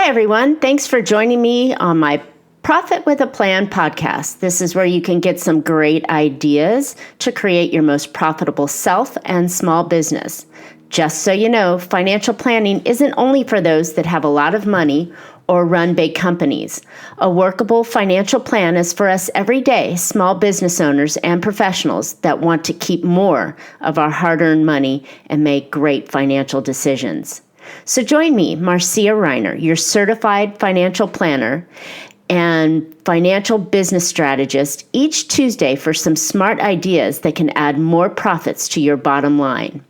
Hi, everyone. Thanks for joining me on my Profit with a Plan podcast. This is where you can get some great ideas to create your most profitable self and small business. Just so you know, financial planning isn't only for those that have a lot of money or run big companies. A workable financial plan is for us everyday small business owners and professionals that want to keep more of our hard-earned money and make great financial decisions. So join me, Marcia Reiner, your certified financial planner and financial business strategist, each Tuesday for some smart ideas that can add more profits to your bottom line.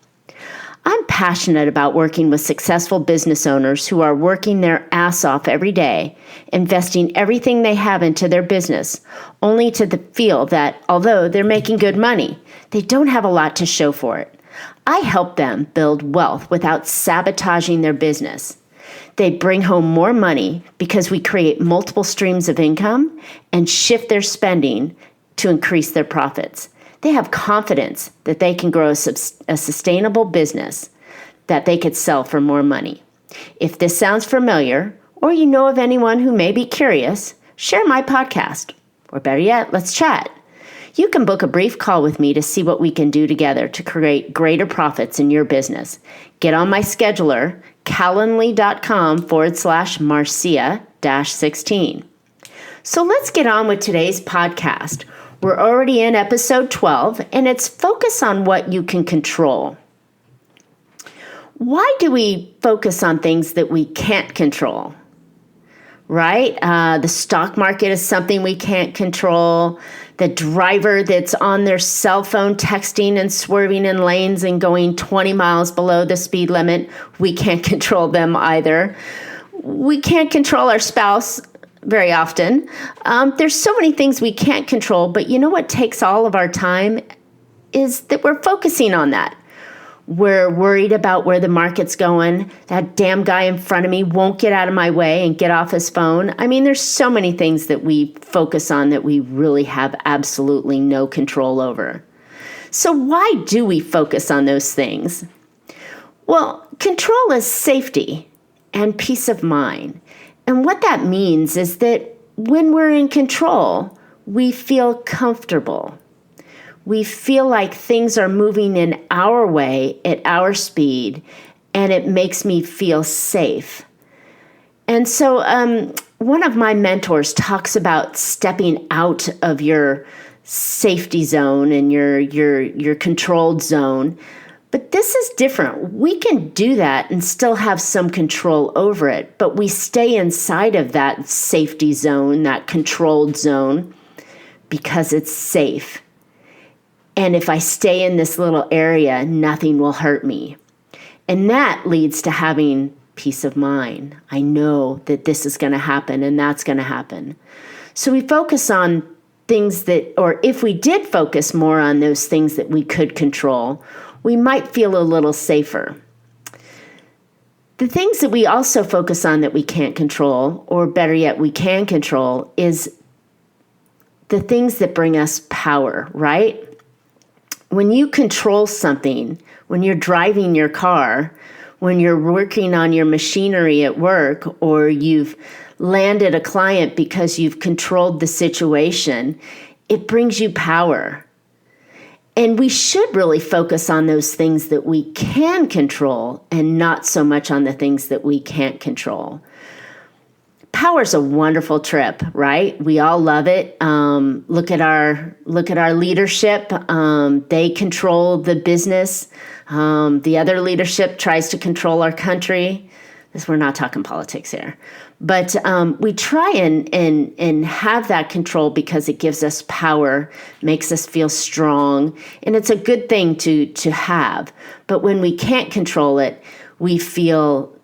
I'm passionate about working with successful business owners who are working their ass off every day, investing everything they have into their business, only to feel that although they're making good money, they don't have a lot to show for it. I help them build wealth without sabotaging their business. They bring home more money because we create multiple streams of income and shift their spending to increase their profits. They have confidence that they can grow a sustainable business that they could sell for more money. If this sounds familiar, or you know of anyone who may be curious, share my podcast. Or better yet, let's chat. You can book a brief call with me to see what we can do together to create greater profits in your business. Get on my scheduler, calendly.com/Marcia-16. So let's get on with today's podcast. We're already in episode 12, and it's focus on what you can control. Why do we focus on things that we can't control? Right? The stock market is something we can't control. The driver that's on their cell phone texting and swerving in lanes and going 20 miles below the speed limit, we can't control them either. We can't control our spouse very often. There's so many things we can't control, but you know what takes all of our time is that we're focusing on that. We're worried about where the market's going. That damn guy in front of me won't get out of my way and get off his phone. I mean, there's so many things that we focus on that we really have absolutely no control over. So why do we focus on those things? Well, control is safety and peace of mind. And what that means is that when we're in control, we feel comfortable. We feel like things are moving in our way at our speed, and it makes me feel safe. And so one of my mentors talks about stepping out of your safety zone and your controlled zone. But this is different. We can do that and still have some control over it, but we stay inside of that safety zone, that controlled zone, because it's safe. And if I stay in this little area, nothing will hurt me. And that leads to having peace of mind. I know that this is going to happen and that's going to happen. So we focus on things that, or if we did focus more on those things that we could control, we might feel a little safer. The things that we also focus on that we can't control, or better yet, we can control, is the things that bring us power, right? When you control something, when you're driving your car, when you're working on your machinery at work, or you've landed a client because you've controlled the situation, it brings you power. And we should really focus on those things that we can control and not so much on the things that we can't control. Power's a wonderful trip, right? We all love it. Look at our leadership. They control the business. The other leadership tries to control our country. We're not talking politics here. But we try and have that control because it gives us power, makes us feel strong, and it's a good thing to have. But when we can't control it, we feel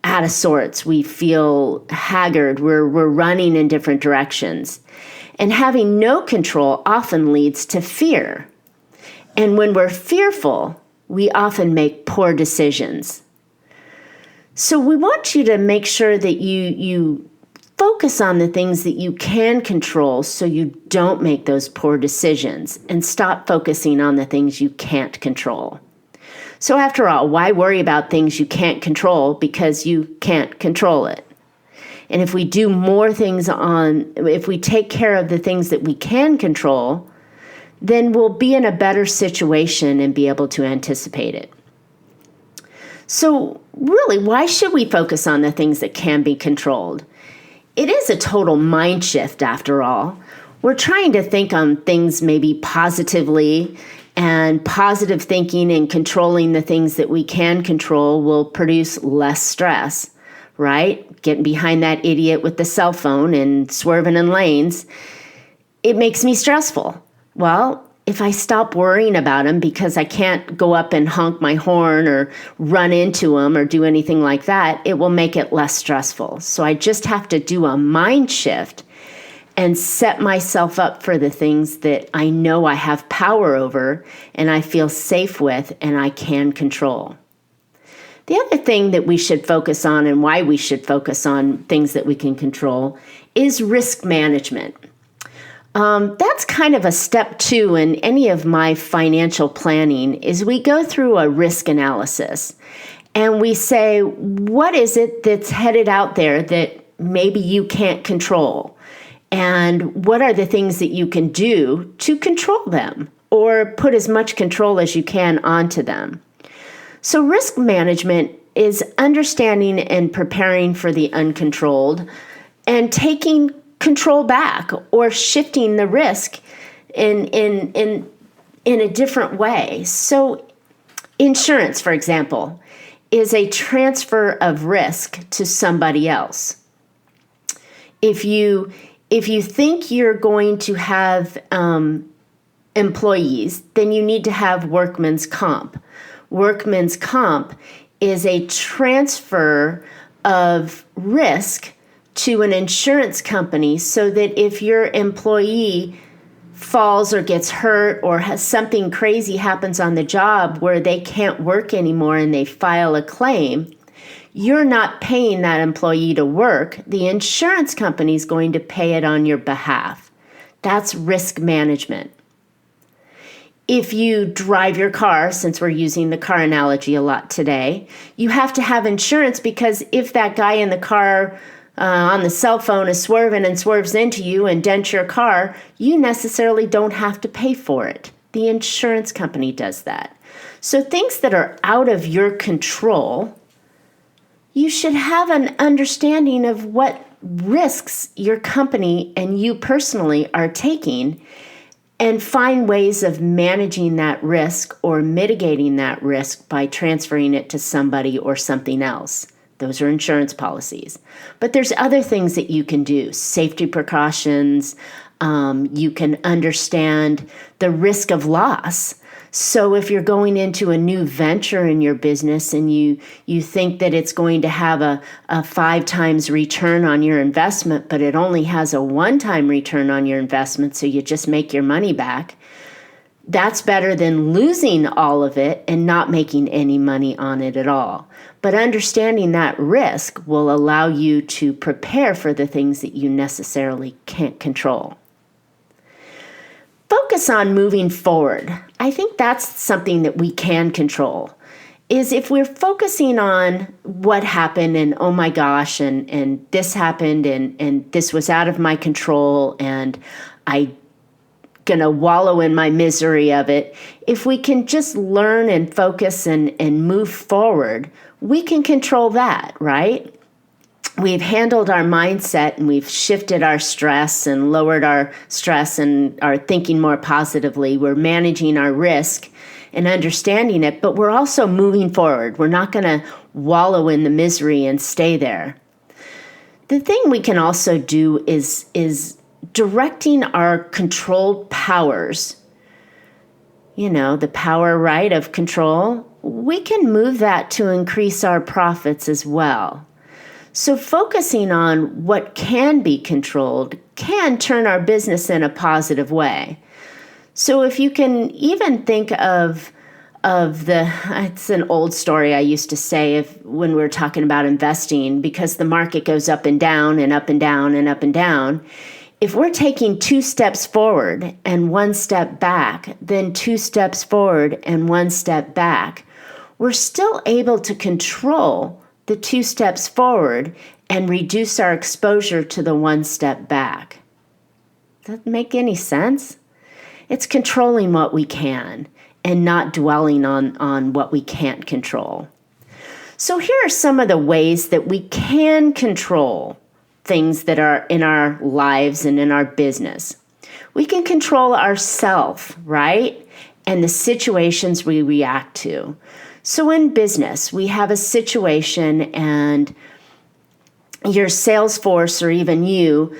out of sorts. We feel haggard. We're running in different directions. And having no control often leads to fear. And when we're fearful, we often make poor decisions. So we want you to make sure that you focus on the things that you can control so you don't make those poor decisions and stop focusing on the things you can't control. So after all, why worry about things you can't control because you can't control it? And if we do if we take care of the things that we can control, then we'll be in a better situation and be able to anticipate it. So really, why should we focus on the things that can be controlled? It is a total mind shift after all. We're trying to think on things maybe positively, and positive thinking and controlling the things that we can control will produce less stress, right? Getting behind that idiot with the cell phone and swerving in lanes, it makes me stressful. Well, if I stop worrying about him because I can't go up and honk my horn or run into him or do anything like that, it will make it less stressful. So I just have to do a mind shift and set myself up for the things that I know I have power over and I feel safe with and I can control. The other thing that we should focus on and why we should focus on things that we can control is risk management. That's kind of a step 2 in any of my financial planning is we go through a risk analysis and we say, what is it that's headed out there that maybe you can't control? And what are the things that you can do to control them or put as much control as you can onto them? So risk management is understanding and preparing for the uncontrolled and taking control back or shifting the risk in a different way. So insurance, for example, is a transfer of risk to somebody else. If you think you're going to have employees, then you need to have workman's comp. Workman's comp is a transfer of risk to an insurance company so that if your employee falls or gets hurt or has something crazy happens on the job where they can't work anymore and they file a claim, you're not paying that employee to work. The insurance company is going to pay it on your behalf. That's risk management. If you drive your car, since we're using the car analogy a lot today, you have to have insurance because if that guy in the car on the cell phone is swerving and swerves into you and dents your car, you necessarily don't have to pay for it. The insurance company does that. So things that are out of your control, you should have an understanding of what risks your company and you personally are taking and find ways of managing that risk or mitigating that risk by transferring it to somebody or something else. Those are insurance policies. But there's other things that you can do, safety precautions. You can understand the risk of loss. So if you're going into a new venture in your business and you think that it's going to have a 5 times return on your investment, but it only has a 1-time return on your investment, so you just make your money back, that's better than losing all of it and not making any money on it at all. But understanding that risk will allow you to prepare for the things that you necessarily can't control. Focus on moving forward. I think that's something that we can control. Is if we're focusing on what happened and oh my gosh, and this happened and this was out of my control and I gonna wallow in my misery of it. If we can just learn and focus and move forward, we can control that, right? We've handled our mindset and we've shifted our stress and lowered our stress and are thinking more positively. We're managing our risk and understanding it, but we're also moving forward. We're not going to wallow in the misery and stay there. The thing we can also do is directing our controlled powers. You know, the power, right, of control. We can move that to increase our profits as well. So focusing on what can be controlled can turn our business in a positive way. So if you can even think of it's an old story I used to say when we were talking about investing, because the market goes up and down and up and down and up and down. If we're taking 2 steps forward and 1 step back, then 2 steps forward and 1 step back, we're still able to control the 2 steps forward and reduce our exposure to the 1 step back. Does that make any sense? It's controlling what we can and not dwelling on what we can't control. So here are some of the ways that we can control things that are in our lives and in our business. We can control ourselves, right? And the situations we react to. So in business, we have a situation and your sales force or even you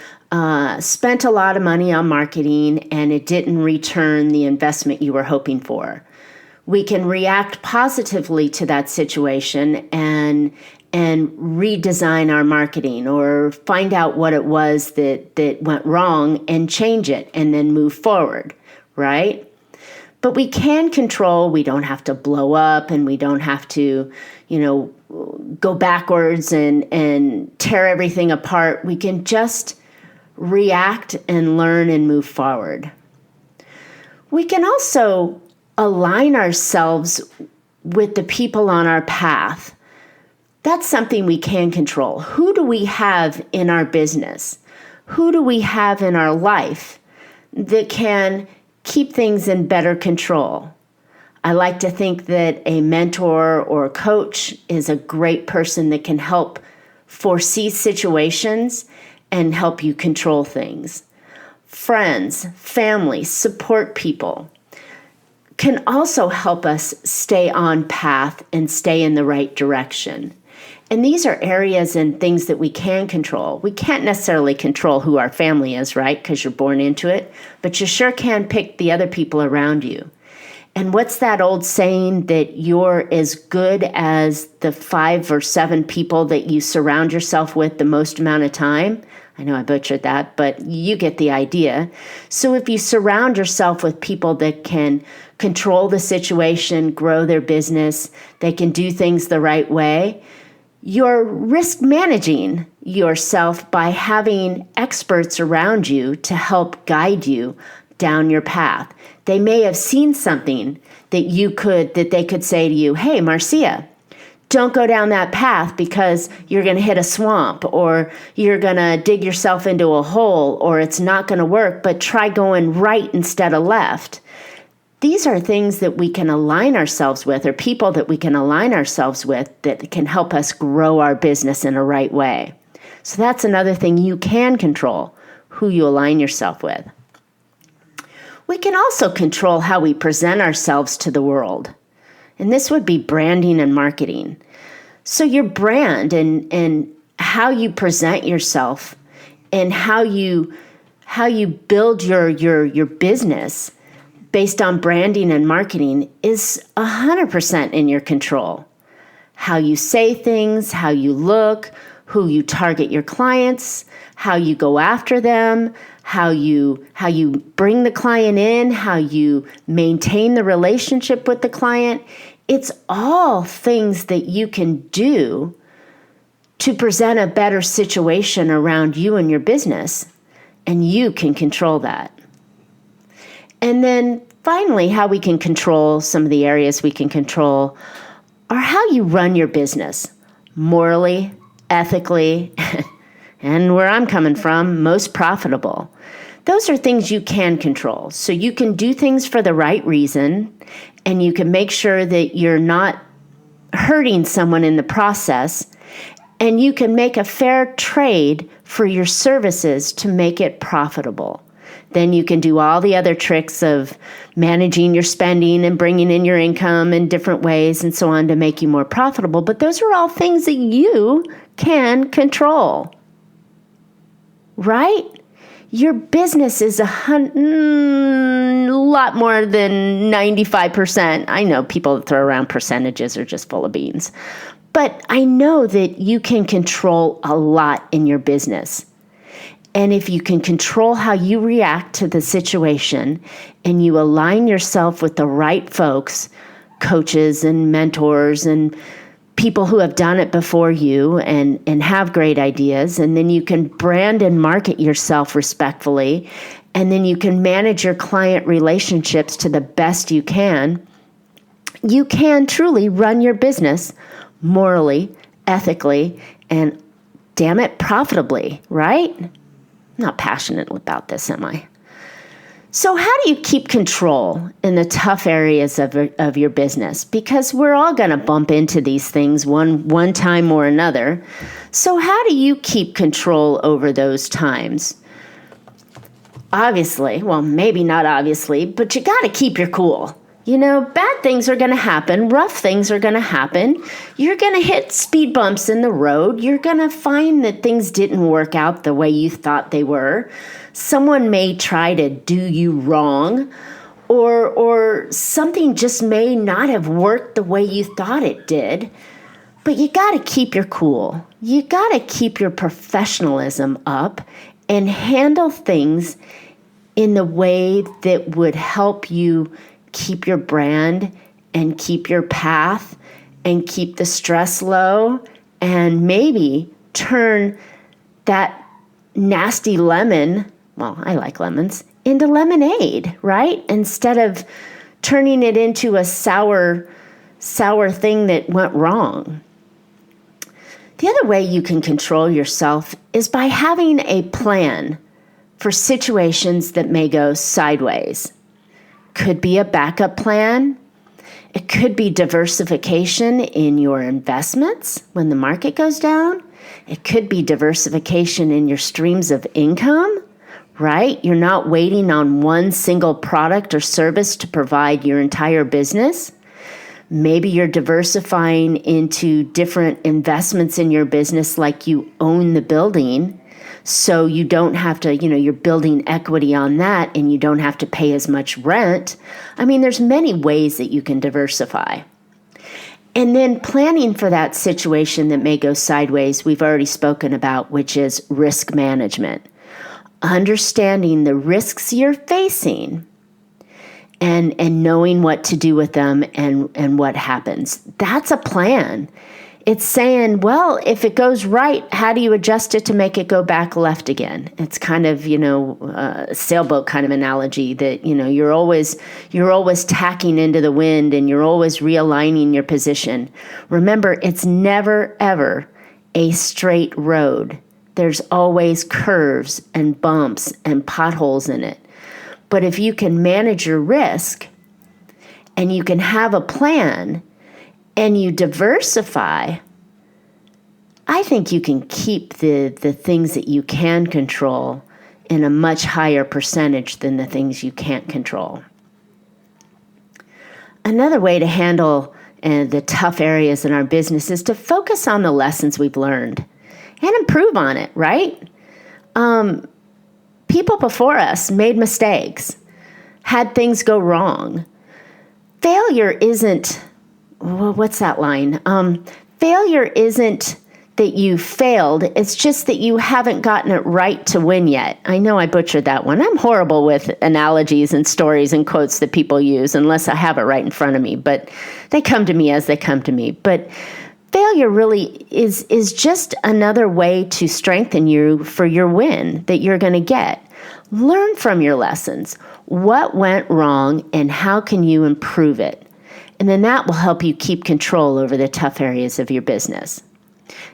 spent a lot of money on marketing and it didn't return the investment you were hoping for. We can react positively to that situation and redesign our marketing or find out what it was that went wrong and change it and then move forward, right? But we can control, we don't have to blow up and we don't have to, go backwards and tear everything apart. We can just react and learn and move forward. We can also align ourselves with the people on our path. That's something we can control. Who do we have in our business? Who do we have in our life that can keep things in better control? I like to think that a mentor or a coach is a great person that can help foresee situations and help you control things. Friends, family, support people can also help us stay on path and stay in the right direction. And these are areas and things that we can control. We can't necessarily control who our family is, right? Because you're born into it. But you sure can pick the other people around you. And what's that old saying that you're as good as the 5 or 7 people that you surround yourself with the most amount of time? I know I butchered that, but you get the idea. So if you surround yourself with people that can control the situation, grow their business, they can do things the right way, you're risk managing yourself by having experts around you to help guide you down your path. They may have seen something that they could say to you, hey, Marcia, don't go down that path because you're going to hit a swamp or you're going to dig yourself into a hole or it's not going to work, but try going right instead of left. These are things that we can align ourselves with or people that we can align ourselves with that can help us grow our business in a right way. So that's another thing you can control, who you align yourself with. We can also control how we present ourselves to the world. And this would be branding and marketing. So your brand and how you present yourself and how you build your business based on branding and marketing is 100% in your control. How you say things, how you look, who you target your clients, how you go after them, how you bring the client in, how you maintain the relationship with the client. It's all things that you can do to present a better situation around you and your business, and you can control that. And then finally, how we can control some of the areas we can control are how you run your business morally, ethically, and where I'm coming from, most profitable. Those are things you can control. So you can do things for the right reason, and you can make sure that you're not hurting someone in the process, and you can make a fair trade for your services to make it profitable. Then you can do all the other tricks of managing your spending and bringing in your income in different ways and so on to make you more profitable. But those are all things that you can control, right? Your business is a lot more than 95%. I know people that throw around percentages are just full of beans. But I know that you can control a lot in your business. And if you can control how you react to the situation and you align yourself with the right folks, coaches and mentors and people who have done it before you and have great ideas, and then you can brand and market yourself respectfully, and then you can manage your client relationships to the best you can, you can truly run your business morally, ethically, and damn it, profitably, right? I'm not passionate about this, am I? So how do you keep control in the tough areas of your business? Because we're all going to bump into these things one time or another. So how do you keep control over those times? Obviously, well, maybe not obviously, but you got to keep your cool. Bad things are going to happen. Rough things are going to happen. You're going to hit speed bumps in the road. You're going to find that things didn't work out the way you thought they were. Someone may try to do you wrong, or something just may not have worked the way you thought it did. But you got to keep your cool. You got to keep your professionalism up and handle things in the way that would help you keep your brand and keep your path and keep the stress low, and maybe turn that nasty lemon, well, I like lemons, into lemonade, right? Instead of turning it into a sour thing that went wrong. The other way you can control yourself is by having a plan for situations that may go sideways. Could be a backup plan. It could be diversification in your investments when the market goes down. It could be diversification in your streams of income, right? You're not waiting on one single product or service to provide your entire business. Maybe you're diversifying into different investments in your business, like you own the building, so you don't have to, you're building equity on that and you don't have to pay as much rent. I mean, there's many ways that you can diversify. And then planning for that situation that may go sideways, we've already spoken about, which is risk management. Understanding the risks you're facing and knowing what to do with them and what happens. That's a plan. It's saying, well, if it goes right, how do you adjust it to make it go back left again? It's kind of, a sailboat kind of analogy that, you're always tacking into the wind and you're always realigning your position. Remember, it's never, ever a straight road. There's always curves and bumps and potholes in it. But if you can manage your risk and you can have a plan and you diversify, I think you can keep the things that you can control in a much higher percentage than the things you can't control. Another way to handle the tough areas in our business is to focus on the lessons we've learned and improve on it, right? People before us made mistakes, had things go wrong. Failure isn't, what's that line? Failure isn't that you failed. It's just that you haven't gotten it right to win yet. I know I butchered that one. I'm horrible with analogies and stories and quotes that people use unless I have it right in front of me, but they come to me as they come to me. But failure really is just another way to strengthen you for your win that you're going to get. Learn from your lessons. What went wrong and how can you improve it? And then that will help you keep control over the tough areas of your business.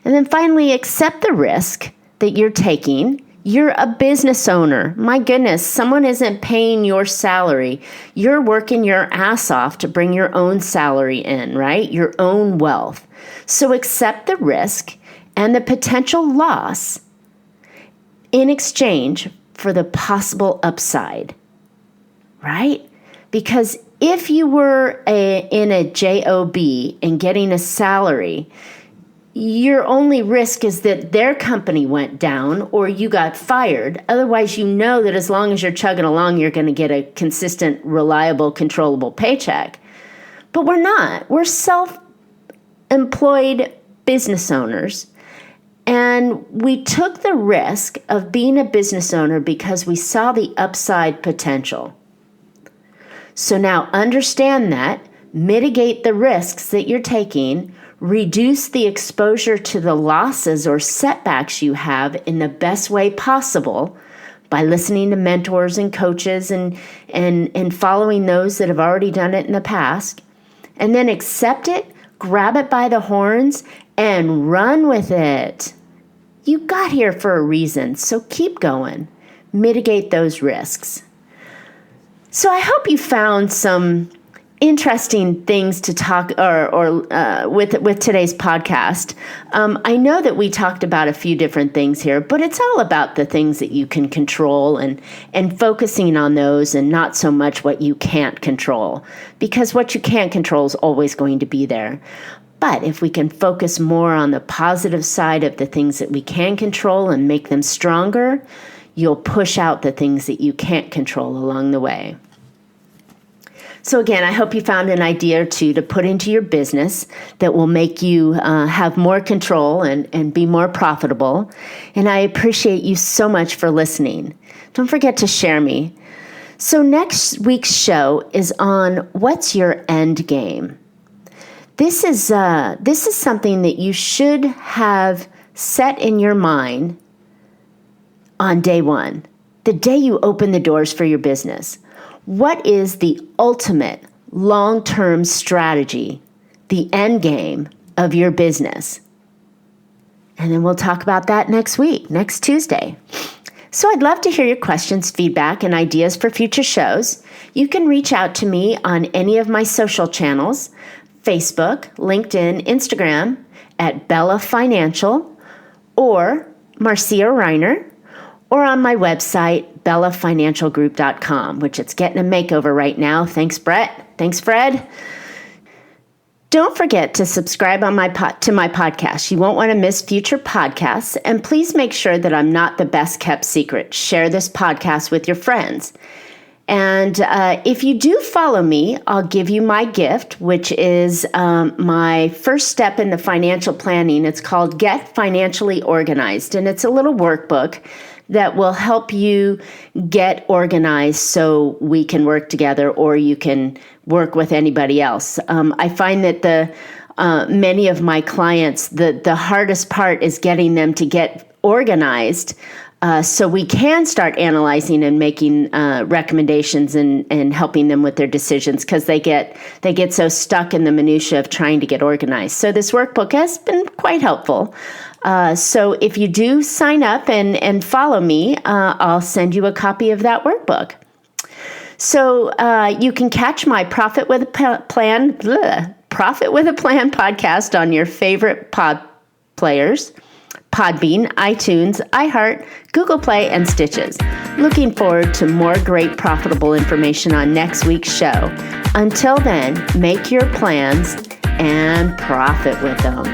And then finally, accept the risk that you're taking. You're a business owner. My goodness, someone isn't paying your salary. You're working your ass off to bring your own salary in, right? Your own wealth. So accept the risk and the potential loss in exchange for the possible upside, right? Because if you were in a job and getting a salary, your only risk is that their company went down or you got fired. Otherwise, you know that as long as you're chugging along, you're going to get a consistent, reliable, controllable paycheck. But we're not. We're self-employed business owners. And we took the risk of being a business owner because we saw the upside potential. So now understand that, mitigate the risks that you're taking, reduce the exposure to the losses or setbacks you have in the best way possible by listening to mentors and coaches and following those that have already done it in the past. and then accept it, grab it by the horns, and run with it. You got here for a reason, so keep going. Mitigate those risks. So I hope you found some interesting things to talk with today's podcast. I know that we talked about a few different things here, but it's all about the things that you can control and focusing on those and not so much what you can't control, because what you can't control is always going to be there. But if we can focus more on the positive side of the things that we can control and make them stronger, you'll push out the things that you can't control along the way. So again, I hope you found an idea or two to put into your business that will make you have more control and be more profitable. And I appreciate you so much for listening. Don't forget to share me. So next week's show is on what's your end game. This is something that you should have set in your mind on day one, the day you open the doors for your business. What is the ultimate long-term strategy, the end game of your business? And then we'll talk about that next week, next Tuesday. So I'd love to hear your questions, feedback, and ideas for future shows. You can reach out to me on any of my social channels, Facebook, LinkedIn, Instagram, at Bella Financial, or Marcia Reiner, or on my website, bellafinancialgroup.com, which it's getting a makeover right now. Thanks, Brett. Thanks, Fred. Don't forget to subscribe to my podcast. You won't want to miss future podcasts. And please make sure that I'm not the best kept secret. Share this podcast with your friends. And if you do follow me, I'll give you my gift, which is my first step in the financial planning. It's called Get Financially Organized. And it's a little workbook that will help you get organized so we can work together, or you can work with anybody else. I find that many of my clients, the hardest part is getting them to get organized so we can start analyzing and making recommendations and helping them with their decisions, because they get so stuck in the minutia of trying to get organized. So this workbook has been quite helpful. So if you do sign up and follow me, I'll send you a copy of that workbook. So you can catch my Profit with a Plan podcast on your favorite pod players: Podbean, iTunes, iHeart, Google Play, and Stitches. Looking forward to more great profitable information on next week's show. Until then, make your plans and profit with them.